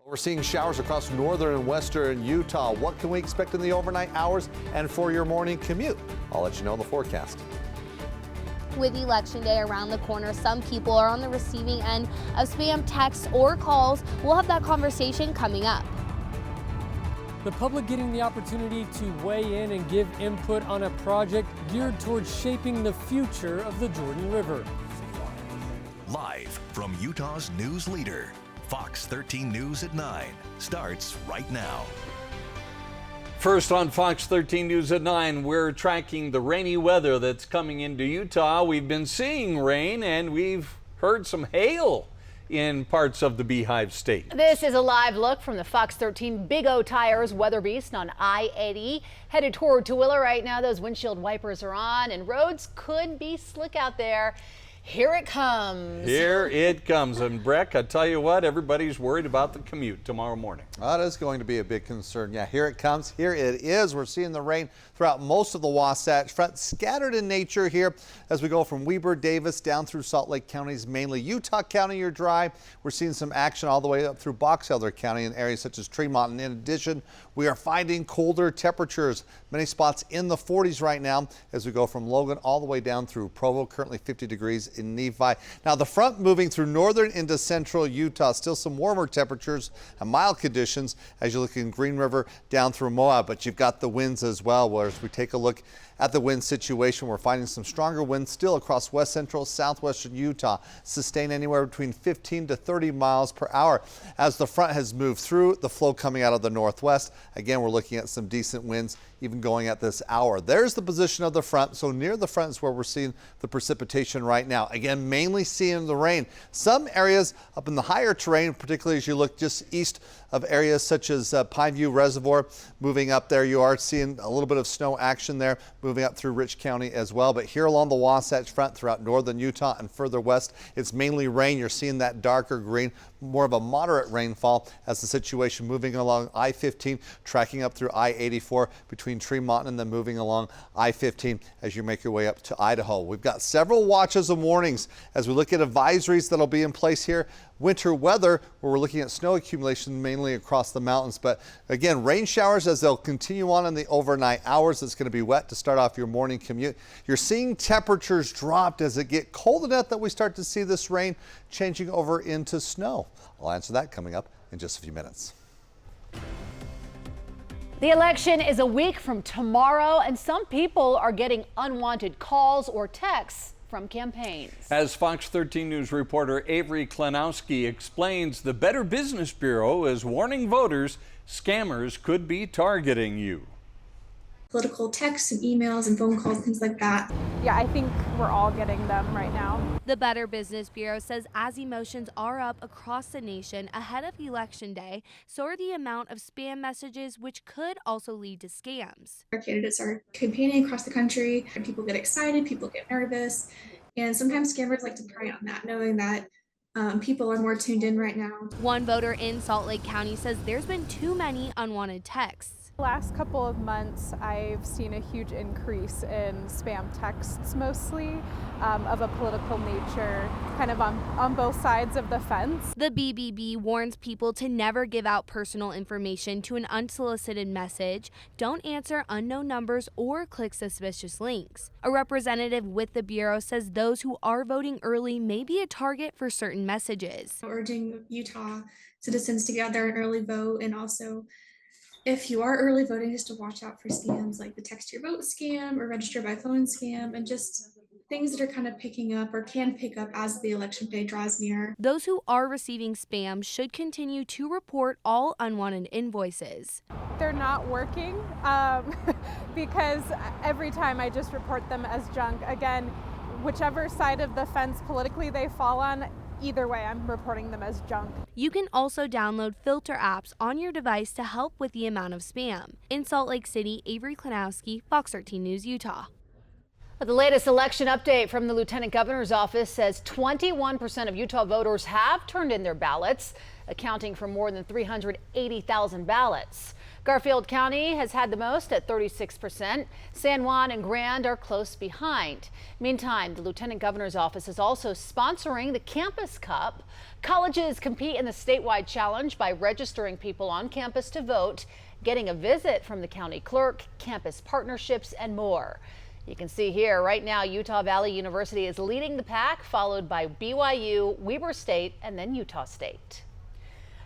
We're seeing showers across northern and western Utah. What can we expect in the overnight hours and for your morning commute? I'll let you know in the forecast. With Election Day around the corner, some people are on the receiving end of spam texts or calls. We'll have that conversation coming up. The public getting the opportunity to weigh in and give input on a project geared towards shaping the future of the Jordan River. Live from Utah's news leader, Fox 13 News at 9 starts right now. First on Fox 13 News at 9, we're tracking the rainy weather that's coming into Utah. We've been seeing rain and we've heard some hail in parts of the Beehive State. This is a live look from the Fox 13 Big O Tires weather beast on I-80. Headed toward Tooele right now. Those windshield wipers are on and roads could be slick out there. Here it comes. Here it comes. And Breck, I tell you what, everybody's worried about the commute tomorrow morning. That is going to be a big concern. Yeah, here it comes. Here it is. We're seeing the rain throughout most of the Wasatch Front, scattered in nature here as we go from Weber, Davis down through Salt Lake counties, mainly Utah County are dry. We're seeing some action all the way up through Box Elder County in areas such as Tremont. And in addition, we are finding colder temperatures, many spots in the 40s right now as we go from Logan all the way down through Provo, currently 50 degrees in Nephi. Now the front moving through northern into central Utah, still some warmer temperatures and mild conditions as you look in Green River down through Moab, but you've got the winds as well. Whereas we take a look at the wind situation, we're finding some stronger winds still across west central, southwestern Utah, sustain anywhere between 15 to 30 miles per hour. As the front has moved through, the flow coming out of the northwest, again, we're looking at some decent winds even going at this hour. There's the position of the front. So near the front is where we're seeing the precipitation right now. Again, mainly seeing the rain. Some areas up in the higher terrain, particularly as you look just east of areas such as Pineview Reservoir, moving up there, you are seeing a little bit of snow action there, moving up through Rich County as well. But here along the Wasatch Front throughout northern Utah and further west, it's mainly rain. You're seeing that darker green, more of a moderate rainfall as the situation moving along I-15, tracking up through I-84 between Tremont and then moving along I-15 as you make your way up to Idaho. We've got several watches and warnings as we look at advisories that'll be in place here. Winter weather, where we're looking at snow accumulation mainly across the mountains. But again, rain showers as they'll continue on in the overnight hours. It's going to be wet to start off your morning commute. You're seeing temperatures dropped as it get cold enough that we start to see this rain changing over into snow. I'll answer that coming up in just a few minutes. The election is a week from tomorrow, and some people are getting unwanted calls or texts from campaigns. As Fox 13 News reporter Avery Klenowski explains, the Better Business Bureau is warning voters scammers could be targeting you. Political texts and emails and phone calls, things like that. Yeah, I think we're all getting them right now. The Better Business Bureau says as emotions are up across the nation ahead of Election Day, so are the amount of spam messages, which could also lead to scams. Our candidates are campaigning across the country, and people get excited, people get nervous, and sometimes scammers like to prey on that, knowing that people are more tuned in right now. One voter in Salt Lake County says there's been too many unwanted texts. Last couple of months, I've seen a huge increase in spam texts, mostly of a political nature, kind of on both sides of the fence. The BBB warns people to never give out personal information to an unsolicited message, don't answer unknown numbers, or click suspicious links. A representative with the Bureau says those who are voting early may be a target for certain messages. Urging Utah citizens to get out there and early vote, and also if you are early voting, just to watch out for scams like the text your vote scam or register by phone scam, and just things that are kind of picking up or can pick up as the election day draws near. Those who are receiving spam should continue to report all unwanted invoices. They're not working because every time I just report them as junk. Again, whichever side of the fence politically they fall on, either way, I'm reporting them as junk. You can also download filter apps on your device to help with the amount of spam. In Salt Lake City, Avery Klenowski, Fox 13 News, Utah. The latest election update from the Lieutenant Governor's office says 21% of Utah voters have turned in their ballots, accounting for more than 380,000 ballots. Garfield County has had the most at 36%. San Juan and Grand are close behind. Meantime, the Lieutenant Governor's office is also sponsoring the Campus Cup. Colleges compete in the statewide challenge by registering people on campus to vote, getting a visit from the county clerk, campus partnerships, and more. You can see here right now Utah Valley University is leading the pack, followed by BYU, Weber State, and then Utah State.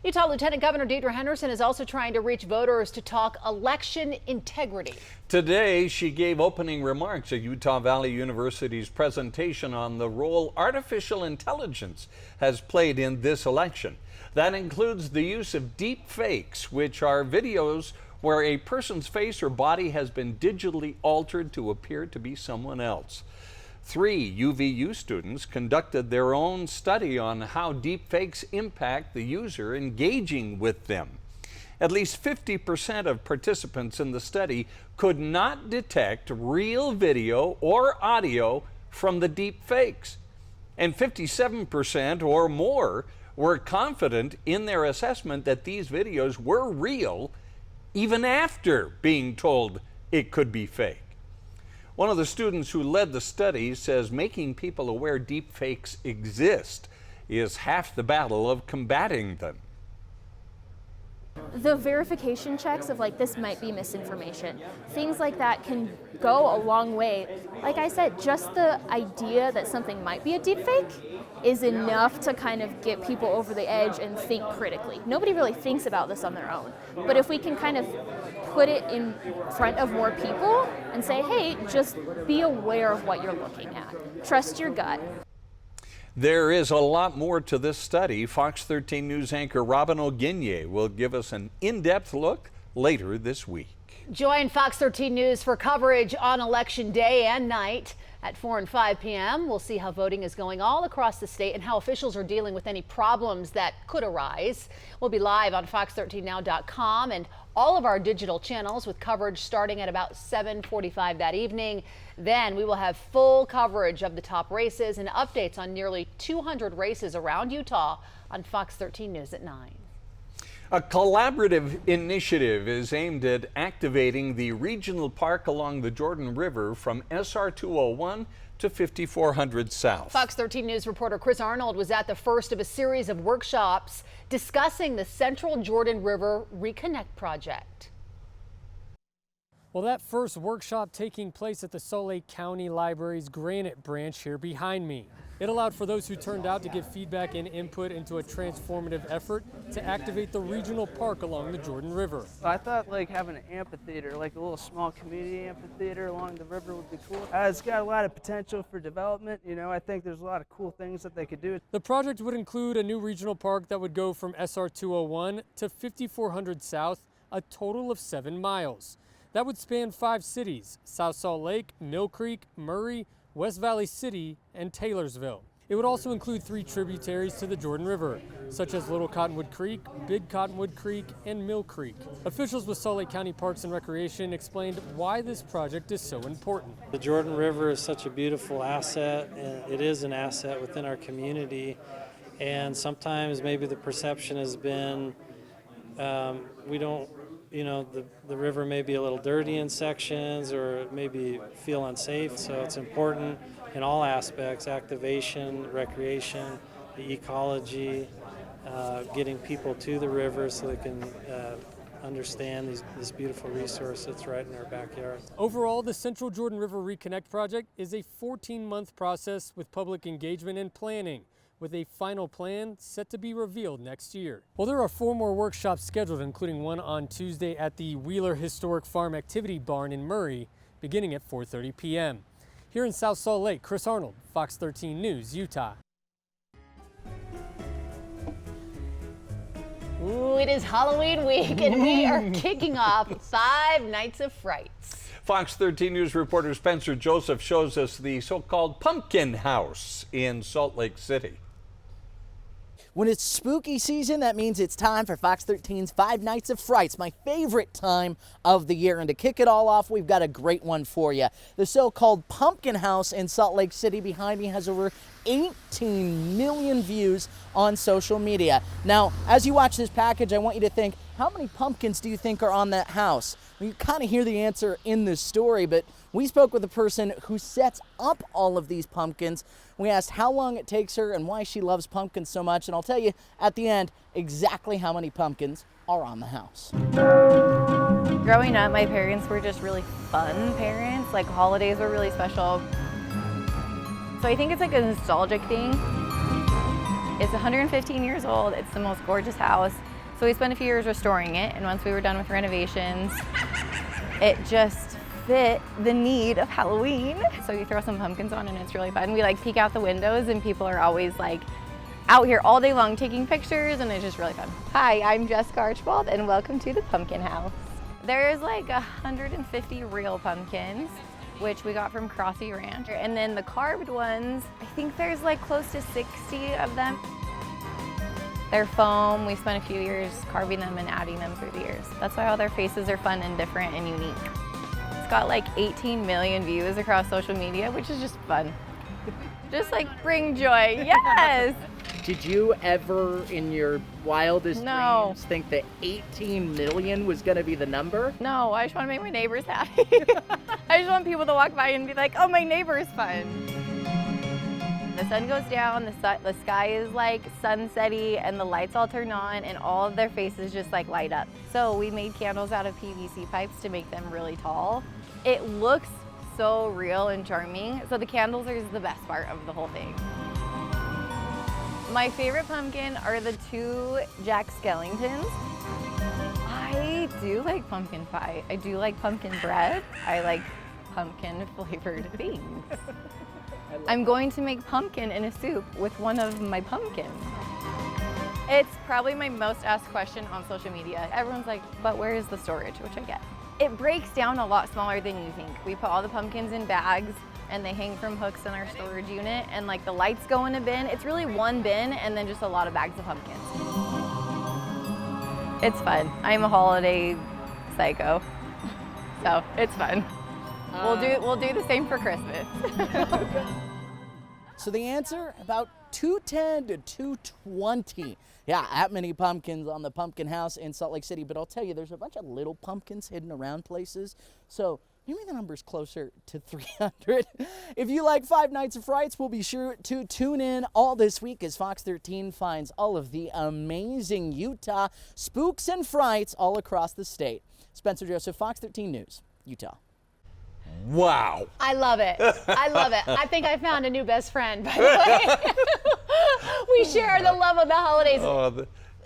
Utah Lieutenant Governor Deidre Henderson is also trying to reach voters to talk election integrity. Today, she gave opening remarks at Utah Valley University's presentation on the role artificial intelligence has played in this election. That includes the use of deep fakes, which are videos where a person's face or body has been digitally altered to appear to be someone else. 3 UVU students conducted their own study on how deepfakes impact the user engaging with them. At least 50% of participants in the study could not detect real video or audio from the deepfakes, and 57% or more were confident in their assessment that these videos were real even after being told it could be fake. One of the students who led the study says making people aware deepfakes exist is half the battle of combating them. The verification checks of like this might be misinformation, things like that can go a long way. Like I said, just the idea that something might be a deepfake is enough to kind of get people over the edge and think critically. Nobody really thinks about this on their own, but if we can kind of put it in front of more people and say, hey, just be aware of what you're looking at. Trust your gut. There is a lot more to this study. Fox 13 News anchor Robin O'Guinye will give us an in-depth look later this week. Join Fox 13 News for coverage on Election Day and night at 4 and 5 p.m. We'll see how voting is going all across the state and how officials are dealing with any problems that could arise. We'll be live on fox13now.com and all of our digital channels with coverage starting at about 7:45 that evening. Then we will have full coverage of the top races and updates on nearly 200 races around Utah on Fox 13 News at 9. A collaborative initiative is aimed at activating the regional park along the Jordan River from SR 201 to 5400 South. Fox 13 News reporter Chris Arnold was at the first of a series of workshops discussing the Central Jordan River Reconnect project. Well, that first workshop taking place at the Salt Lake County Library's Granite branch here behind me. It allowed for those who turned out to give feedback and input into a transformative effort to activate the regional park along the Jordan River. I thought like having an amphitheater, like a little small community amphitheater along the river would be cool. It's got a lot of potential for development. You know, I think there's a lot of cool things that they could do. The project would include a new regional park that would go from SR 201 to 5400 South, a total of 7 miles. That would span 5 cities: South Salt Lake, Mill Creek, Murray, West Valley City, and Taylorsville. It would also include 3 tributaries to the Jordan River, such as Little Cottonwood Creek, Big Cottonwood Creek, and Mill Creek. Officials with Salt Lake County Parks and Recreation explained why this project is so important. The Jordan River is such a beautiful asset, and it is an asset within our community. And sometimes maybe the perception has been we don't, you know, the river may be a little dirty in sections or maybe feel unsafe. So it's important in all aspects: activation, recreation, the ecology, getting people to the river so they can understand this beautiful resource that's right in our backyard. Overall, the Central Jordan River Reconnect project is a 14-month process with public engagement and planning, with a final plan set to be revealed next year. Well, there are 4 more workshops scheduled, including one on Tuesday at the Wheeler Historic Farm Activity Barn in Murray, beginning at 4:30 p.m. Here in South Salt Lake, Chris Arnold, Fox 13 News, Utah. Ooh, it is Halloween week and we are kicking off 5 Nights of Frights. Fox 13 News reporter Spencer Joseph shows us the so-called Pumpkin House in Salt Lake City. When it's spooky season, that means it's time for Fox 13's Five Nights of Frights, my favorite time of the year. And to kick it all off, we've got a great one for you. The so-called Pumpkin House in Salt Lake City behind me has over 18 million views on social media. Now, as you watch this package, I want you to think, how many pumpkins do you think are on that house? Well, you kind of hear the answer in this story, but we spoke with a person who sets up all of these pumpkins. We asked how long it takes her and why she loves pumpkins so much, and I'll tell you at the end exactly how many pumpkins are on the house. Growing up, my parents were just really fun parents. Like, holidays were really special. So I think it's like a nostalgic thing. It's 115 years old. It's the most gorgeous house. So we spent a few years restoring it, and once we were done with renovations, it just fit the need of Halloween. So you throw some pumpkins on and it's really fun. We like peek out the windows and people are always like out here all day long taking pictures, and it's just really fun. Hi, I'm Jessica Archibald and welcome to the Pumpkin House. There's like 150 real pumpkins, which we got from Crossy Ranch. And then the carved ones, I think there's like close to 60 of them. They're foam. We spent a few years carving them and adding them through the years. That's why all their faces are fun and different and unique. It's got like 18 million views across social media, which is just fun. Just like bring joy, yes! Did you ever, in your wildest dreams, think that 18 million was gonna be the number? No, I just wanna make my neighbors happy. I just want people to walk by and be like, oh, my neighbor's fun. The sun goes down, the sky is like sunsetty, and the lights all turn on, and all of their faces just like light up. So we made candles out of PVC pipes to make them really tall. It looks so real and charming. So the candles are the best part of the whole thing. My favorite pumpkin are the two Jack Skellingtons. I do like pumpkin pie. I do like pumpkin bread. I like pumpkin flavored things. I'm going to make pumpkin in a soup with one of my pumpkins. It's probably my most asked question on social media. Everyone's like, but where is the storage? Which I get. It breaks down a lot smaller than you think. We put all the pumpkins in bags and they hang from hooks in our storage unit, and like the lights go in a bin. It's really one bin and then just a lot of bags of pumpkins. It's fun. I'm a holiday psycho, so it's fun. We'll do the same for Christmas. So the answer, about 210 to 220. Yeah, that many pumpkins on the Pumpkin House in Salt Lake City. But I'll tell you, there's a bunch of little pumpkins hidden around places. So maybe the number's closer to 300. If you like Five Nights of Frights, we'll be sure to tune in all this week as Fox 13 finds all of the amazing Utah spooks and frights all across the state. Spencer Joseph, Fox 13 News, Utah. Wow. I love it. I love it. I think I found a new best friend, by the way. We share the love of the holidays.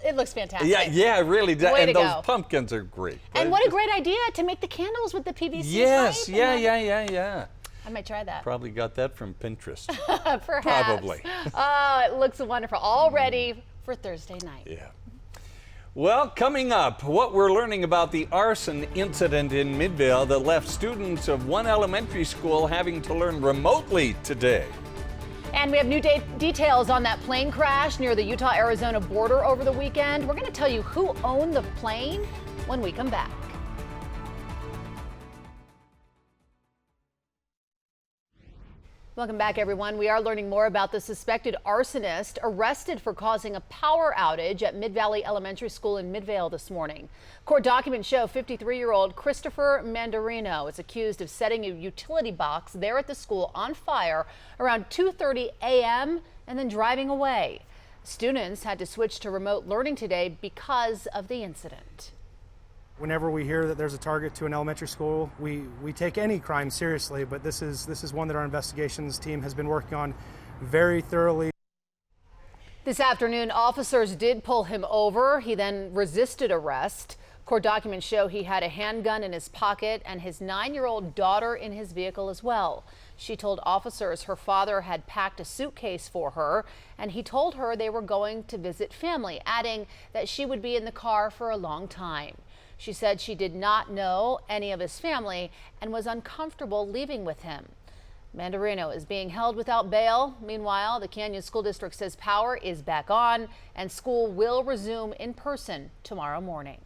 It looks fantastic. Yeah, it really does. Way And to those go. pumpkins are great. And what a great idea to make the candles with the PVC Yes, pipe. yeah. I might try that. Probably got that from Pinterest. Perhaps. Probably. Oh, it looks wonderful. All ready for Thursday night. Yeah. Well, coming up, what we're learning about the arson incident in Midvale that left students of one elementary school having to learn remotely today. And we have new details on that plane crash near the Utah-Arizona border over the weekend. We're going to tell you who owned the plane when we come back. Welcome back, everyone. We are learning more about the suspected arsonist arrested for causing a power outage at Mid-Valley Elementary School in Midvale this morning. Court documents show 53-year-old Christopher Mandarino is accused of setting a utility box there at the school on fire around 2:30 a.m. and then driving away. Students had to switch to remote learning today because of the incident. Whenever we hear that there's a target to an elementary school, we take any crime seriously, but this is one that our investigations team has been working on very thoroughly. This afternoon, officers did pull him over. He then resisted arrest. Court documents show he had a handgun in his pocket and his 9-year-old daughter in his vehicle as well. She told officers her father had packed a suitcase for her, and he told her they were going to visit family, adding that she would be in the car for a long time. She said she did not know any of his family and was uncomfortable leaving with him. Mandarino is being held without bail. Meanwhile, the Canyon School District says power is back on and school will resume in person tomorrow morning.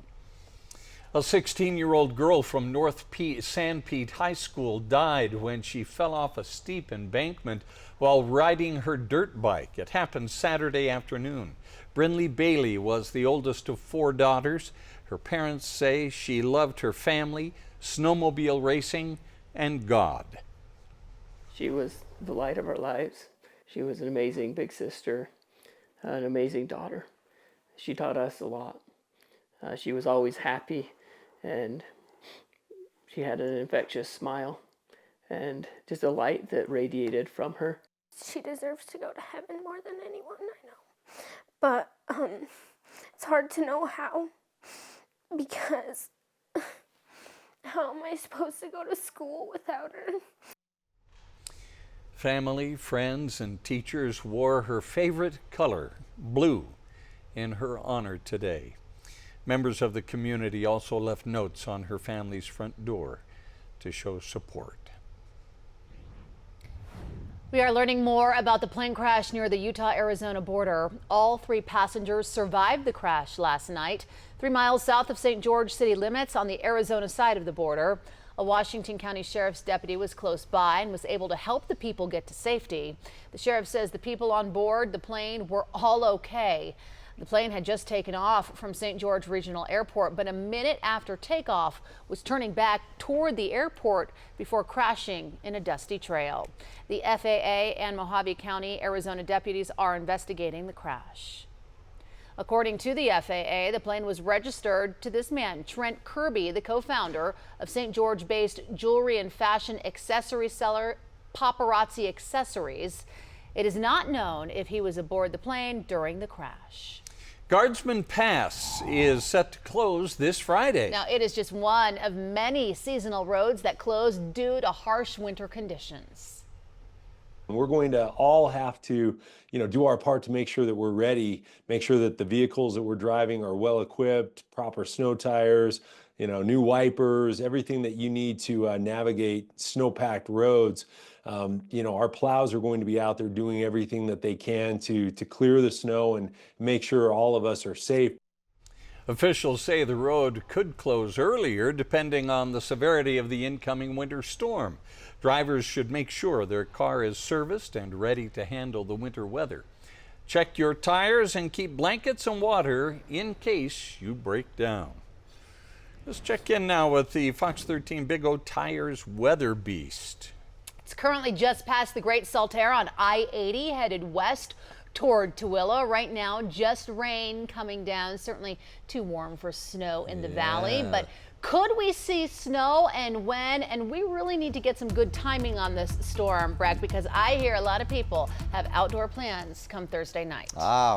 A 16-year-old girl from North Sanpete High School died when she fell off a steep embankment while riding her dirt bike. It happened Saturday afternoon. Brinley Bailey was the oldest of 4 daughters. Her parents say she loved her family, snowmobile racing, and God. She was the light of our lives. She was an amazing big sister, an amazing daughter. She taught us a lot. She was always happy, and she had an infectious smile and just a light that radiated from her. She deserves to go to heaven more than anyone, I know. But it's hard to know how, because how am I supposed to go to school without her? Family, friends, and teachers wore her favorite color, blue, in her honor today. Members of the community also left notes on her family's front door to show support. We are learning more about the plane crash near the Utah-Arizona border. All 3 passengers survived the crash last night, 3 miles south of St. George city limits on the Arizona side of the border. A Washington County Sheriff's deputy was close by and was able to help the people get to safety. The sheriff says the people on board the plane were all okay. The plane had just taken off from St. George Regional Airport, but a minute after takeoff was turning back toward the airport before crashing in a dusty trail. The FAA and Mojave County, Arizona deputies are investigating the crash. According to the FAA, the plane was registered to this man, Trent Kirby, the co-founder of St. George-based jewelry and fashion accessory seller Paparazzi Accessories. It is not known if he was aboard the plane during the crash. Guardsman Pass is set to close this Friday. Now, it is just one of many seasonal roads that close due to harsh winter conditions. We're going to all have to, do our part to make sure that we're ready, make sure that the vehicles that we're driving are well equipped, proper snow tires, new wipers, everything that you need to navigate snow-packed roads. Our plows are going to be out there doing everything that they can to clear the snow and make sure all of us are safe. Officials say the road could close earlier depending on the severity of the incoming winter storm. Drivers should make sure their car is serviced and ready to handle the winter weather. Check your tires and keep blankets and water in case you break down. Let's check in now with the Fox 13 Big O Tires weather beast. It's currently just past the Great Saltaire on I-80 headed west toward Tooele. Right now, just rain coming down. Certainly too warm for snow in the valley, but could we see snow and when? And we really need to get some good timing on this storm, Breck, because I hear a lot of people have outdoor plans come Thursday night.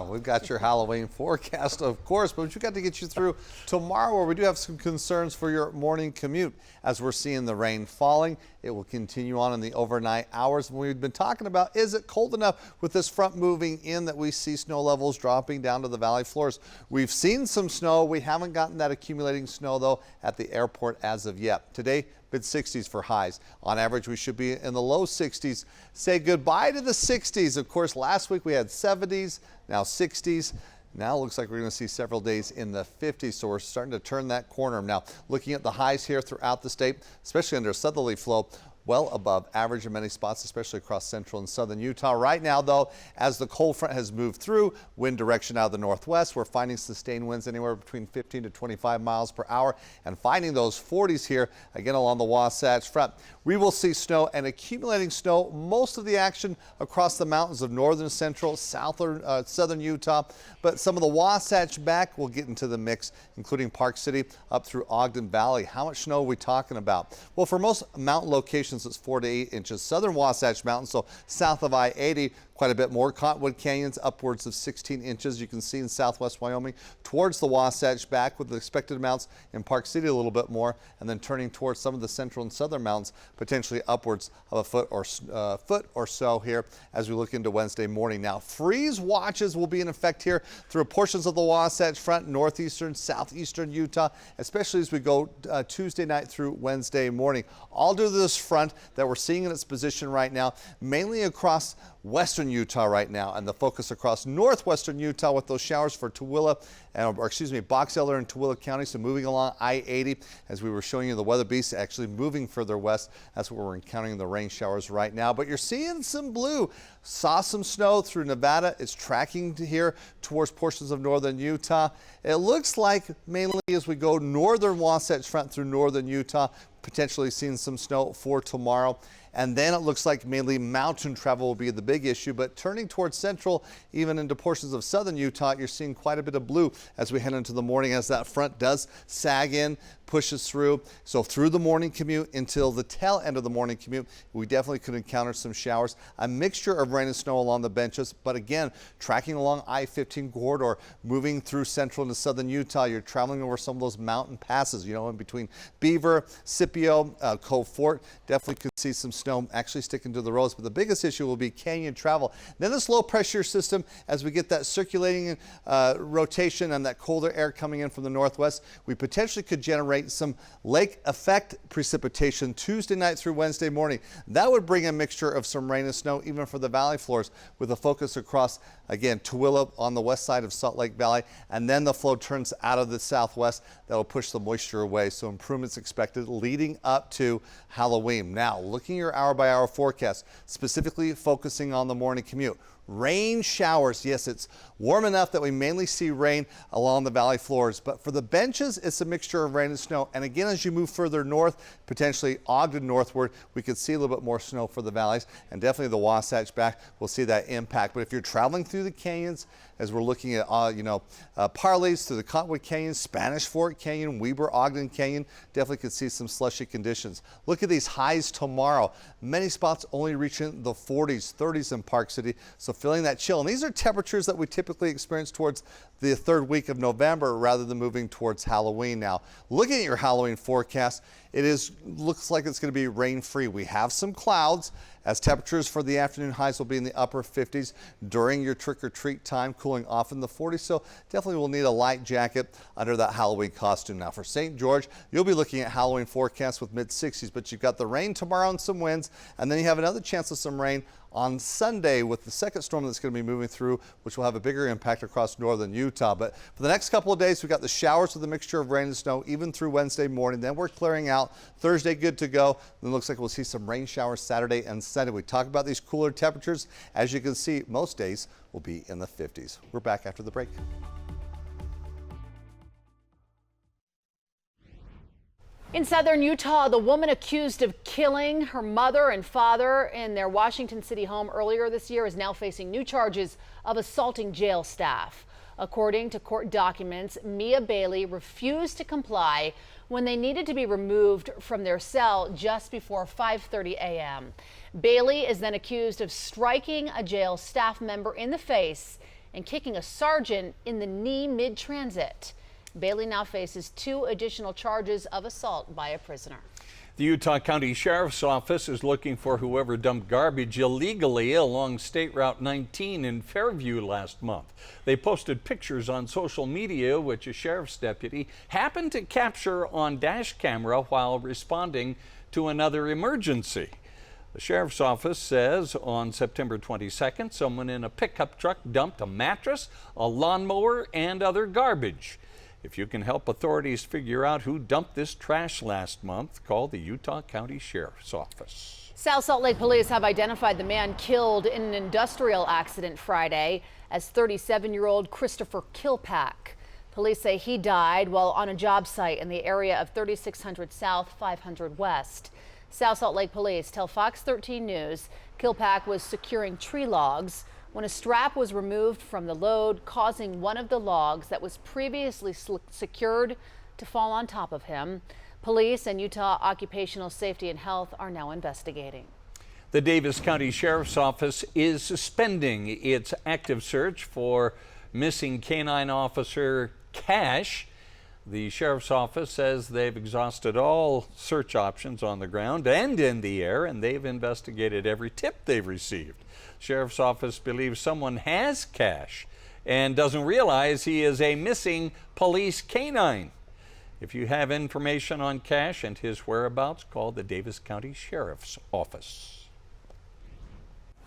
We've got your Halloween forecast, of course, but we've got to get you through tomorrow, where we do have some concerns for your morning commute. As we're seeing the rain falling, it will continue on in the overnight hours. We've been talking about, is it cold enough with this front moving in that we see snow levels dropping down to the valley floors? We've seen some snow. We haven't gotten that accumulating snow, though, at the airport as of yet. Today, mid-60s for highs. On average, we should be in the low 60s. Say goodbye to the 60s. Of course, last week we had 70s, now 60s. Now it looks like we're going to see several days in the 50s, so we're starting to turn that corner. Now, looking at the highs here throughout the state, especially under southerly flow, well above average in many spots, especially across central and southern Utah. Right now, though, as the cold front has moved through, wind direction out of the northwest, we're finding sustained winds anywhere between 15 to 25 miles per hour and finding those 40s here again along the Wasatch Front. We will see snow and accumulating snow, most of the action across the mountains of northern, central, southern Utah, but some of the Wasatch back will get into the mix, including Park City up through Ogden Valley. How much snow are we talking about? Well, for most mountain locations, it's 4 to 8 inches. Southern Wasatch Mountain, so south of I-80, quite a bit more. Cottonwood Canyon's upwards of 16 inches. You can see in southwest Wyoming towards the Wasatch, back with the expected amounts in Park City a little bit more, and then turning towards some of the central and southern mountains, potentially upwards of a foot or so here as we look into Wednesday morning. Now, freeze watches will be in effect here through portions of the Wasatch Front, northeastern, southeastern Utah, especially as we go Tuesday night through Wednesday morning. All due to this front that we're seeing in its position right now, mainly across western Utah right now, and the focus across northwestern Utah with those showers for Box Elder and Tooele County. So moving along I-80, as we were showing you the weather beast actually moving further west. That's where we're encountering the rain showers right now. But you're seeing some blue. Saw some snow through Nevada. It's tracking here towards portions of northern Utah. It looks like mainly as we go northern Wasatch Front through northern Utah, potentially seeing some snow for tomorrow. And then it looks like mainly mountain travel will be the big issue, but turning towards central, even into portions of southern Utah, you're seeing quite a bit of blue as we head into the morning as that front does sag in, pushes through. So through the morning commute until the tail end of the morning commute, we definitely could encounter some showers. A mixture of rain and snow along the benches, but again, tracking along I-15 corridor, moving through central into southern Utah, you're traveling over some of those mountain passes, you know, in between Beaver, Scipio, Cove Fort. Definitely could see some snow actually sticking to the roads, but the biggest issue will be canyon travel. Then this low pressure system, as we get that circulating rotation and that colder air coming in from the northwest, we potentially could generate some lake effect precipitation Tuesday night through Wednesday morning. That would bring a mixture of some rain and snow even for the valley floors, with a focus across, again, Tooele on the west side of Salt Lake Valley, and then the flow turns out of the southwest. That will push the moisture away, so improvements expected leading up to Halloween. Now, looking at your hour-by-hour forecast, specifically focusing on the morning commute. Rain showers. Yes, it's warm enough that we mainly see rain along the valley floors, but for the benches, it's a mixture of rain and snow. And again, as you move further north, potentially Ogden northward, we could see a little bit more snow for the valleys, and definitely the Wasatch back, we'll see that impact. But if you're traveling through the canyons, as we're looking at, Parleys through the Cottonwood Canyon, Spanish Fort Canyon, Weber, Ogden Canyon, definitely could see some slushy conditions. Look at these highs tomorrow. Many spots only reaching the 40s, 30s in Park City, so feeling that chill. And these are temperatures that we typically experience towards the third week of November rather than moving towards Halloween now. Looking at your Halloween forecast, looks like it's going to be rain-free. We have some clouds, as temperatures for the afternoon highs will be in the upper 50s during your trick-or-treat time, cooling off in the 40s. So definitely will need a light jacket under that Halloween costume. Now for St. George, you'll be looking at Halloween forecasts with mid-60s, but you've got the rain tomorrow and some winds, and then you have another chance of some rain on Sunday with the second storm that's going to be moving through, which will have a bigger impact across northern Utah. But for the next couple of days, we've got the showers with a mixture of rain and snow even through Wednesday morning. Then we're clearing out. Thursday, good to go. Then it looks like we'll see some rain showers Saturday and Sunday. We talk about these cooler temperatures. As you can see, most days will be in the 50s. We're back after the break. In southern Utah, the woman accused of killing her mother and father in their Washington City home earlier this year is now facing new charges of assaulting jail staff. According to court documents, Mia Bailey refused to comply when they needed to be removed from their cell just before 5:30 a.m. Bailey is then accused of striking a jail staff member in the face and kicking a sergeant in the knee mid-transit. Bailey now faces 2 additional charges of assault by a prisoner. The Utah County Sheriff's Office is looking for whoever dumped garbage illegally along State Route 19 in Fairview last month. They posted pictures on social media, which a sheriff's deputy happened to capture on dash camera while responding to another emergency. The sheriff's office says on September 22nd, someone in a pickup truck dumped a mattress, a lawnmower, and other garbage. If you can help authorities figure out who dumped this trash last month, call the Utah County Sheriff's Office. South Salt Lake police have identified the man killed in an industrial accident Friday as 37-year-old Christopher Kilpack. Police say he died while on a job site in the area of 3600 South, 500 West. South Salt Lake police tell Fox 13 News Kilpack was securing tree logs when a strap was removed from the load, causing one of the logs that was previously secured to fall on top of him. Police and Utah Occupational Safety and Health are now investigating. The Davis County Sheriff's Office is suspending its active search for missing canine officer Cash. The Sheriff's Office says they've exhausted all search options on the ground and in the air, and they've investigated every tip they've received. Sheriff's Office believes someone has Cash and doesn't realize he is a missing police canine. If you have information on Cash and his whereabouts, call the Davis County Sheriff's Office.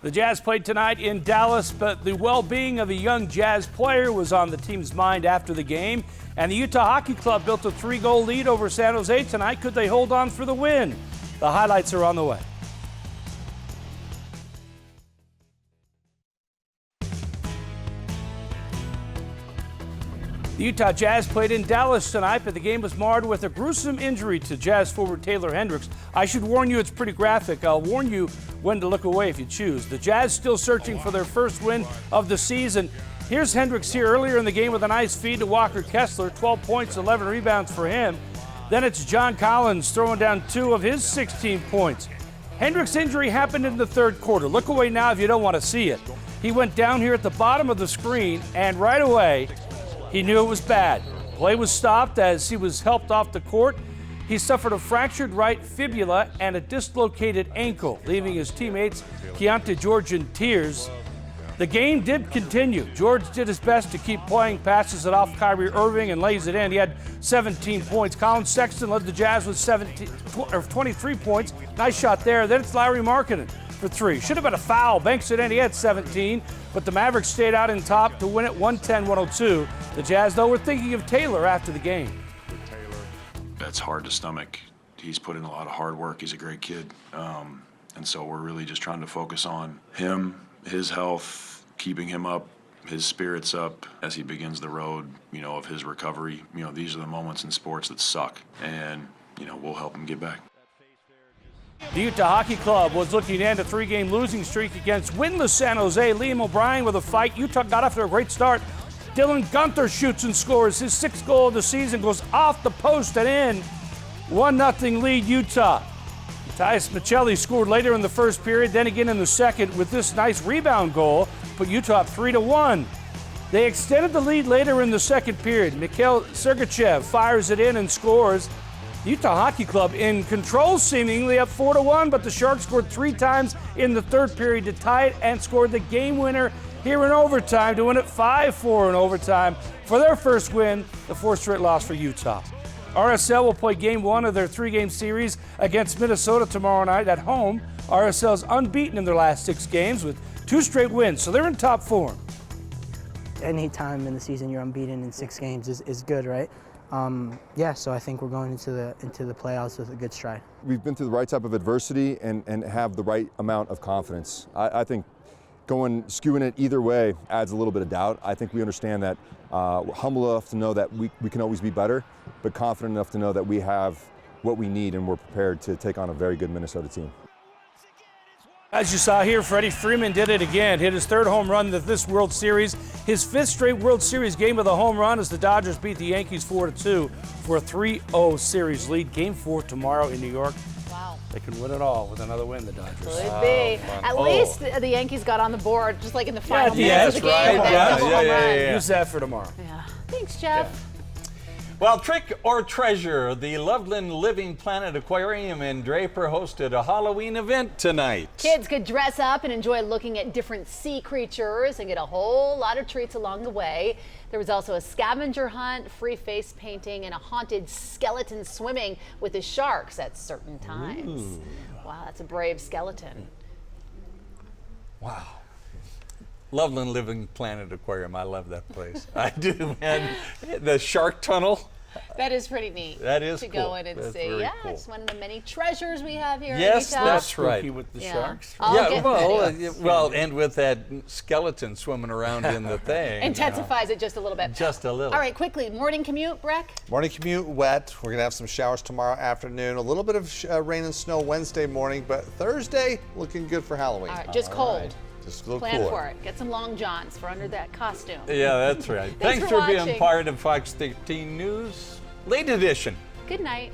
The Jazz played tonight in Dallas, but the well-being of the young Jazz player was on the team's mind after the game. And the Utah Hockey Club built a 3-goal lead over San Jose tonight. Could they hold on for the win? The highlights are on the way. The Utah Jazz played in Dallas tonight, but the game was marred with a gruesome injury to Jazz forward Taylor Hendricks. I should warn you, it's pretty graphic. I'll warn you when to look away if you choose. The Jazz still searching for their first win of the season. Here's Hendricks here earlier in the game with a nice feed to Walker Kessler, 12 points, 11 rebounds for him. Then it's John Collins throwing down 2 of his 16 points. Hendricks' injury happened in the third quarter. Look away now if you don't want to see it. He went down here at the bottom of the screen, and right away, he knew it was bad. Play was stopped as he was helped off the court. He suffered a fractured right fibula and a dislocated ankle, leaving his teammates Keontae George in tears. The game did continue. George did his best to keep playing, passes it off Kyrie Irving and lays it in. He had 17 points. Colin Sexton led the Jazz with 23 points. Nice shot there. Then it's Larry Markkinen for 3. Should have been a foul. Banks it in. He had 17, but the Mavericks stayed out in top to win it 110-102. The Jazz, though, were thinking of Taylor after the game. That's hard to stomach. He's put in a lot of hard work. He's a great kid. And so we're really just trying to focus on him, his health, keeping him up, his spirits up as he begins the road, of his recovery. These are the moments in sports that suck, and, we'll help him get back. The Utah Hockey Club was looking to end a 3-game losing streak against winless San Jose. Liam O'Brien with a fight. Utah got off to a great start. Dylan Gunther shoots and scores. His 6th goal of the season goes off the post and in. 1-0 lead Utah. Tyus Michelli scored later in the first period, then again in the second with this nice rebound goal, put Utah up 3-1. They extended the lead later in the second period. Mikhail Sergachev fires it in and scores. The Utah Hockey Club in control, seemingly up 4-1, but the Sharks scored 3 times in the third period to tie it and scored the game winner here in overtime to win it 5-4 in overtime for their first win, the 4th straight loss for Utah. RSL will play game 1 of their 3-game series against Minnesota tomorrow night at home. RSL's unbeaten in their last 6 games with 2 straight wins, so they're in top form. Any time in the season you're unbeaten in 6 games is good, right? So I think we're going into the playoffs with a good stride. We've been through the right type of adversity and have the right amount of confidence. I think skewing it either way adds a little bit of doubt. I think we understand that we're humble enough to know that we can always be better, but confident enough to know that we have what we need and we're prepared to take on a very good Minnesota team. As you saw here, Freddie Freeman did it again, hit his 3rd home run of this World Series, his 5th straight World Series game with a home run as the Dodgers beat the Yankees 4-2 for a 3-0 series lead. Game 4 tomorrow in New York. Wow. They can win it all with another win, the Dodgers. Could be. At least the Yankees got on the board, just like in the final minutes of the game. Yeah. Use that for tomorrow. Yeah. Thanks, Jeff. Yeah. Well, Trick or Treasure, the Loveland Living Planet Aquarium in Draper hosted a Halloween event tonight. Kids could dress up and enjoy looking at different sea creatures and get a whole lot of treats along the way. There was also a scavenger hunt, free face painting, and a haunted skeleton swimming with the sharks at certain times. Ooh. Wow, that's a brave skeleton. Wow. Loveland Living Planet Aquarium. I love that place. I do, man. The shark tunnel. That is pretty neat. That is to cool. go in and that's see. Yeah, cool. It's one of the many treasures we have here yes, in Utah. That's right. With the sharks. Well, and with that skeleton swimming around in the thing. Intensifies it just a little bit. Just a little. All right, quickly, morning commute, Breck? Morning commute, wet. We're going to have some showers tomorrow afternoon. A little bit of rain and snow Wednesday morning, but Thursday looking good for Halloween. All right, just cold. Right. Just a little Plan cooler. for it. Get some long johns for under that costume. Yeah, that's right. Thanks for being part of Fox 13 News Late Edition. Good night.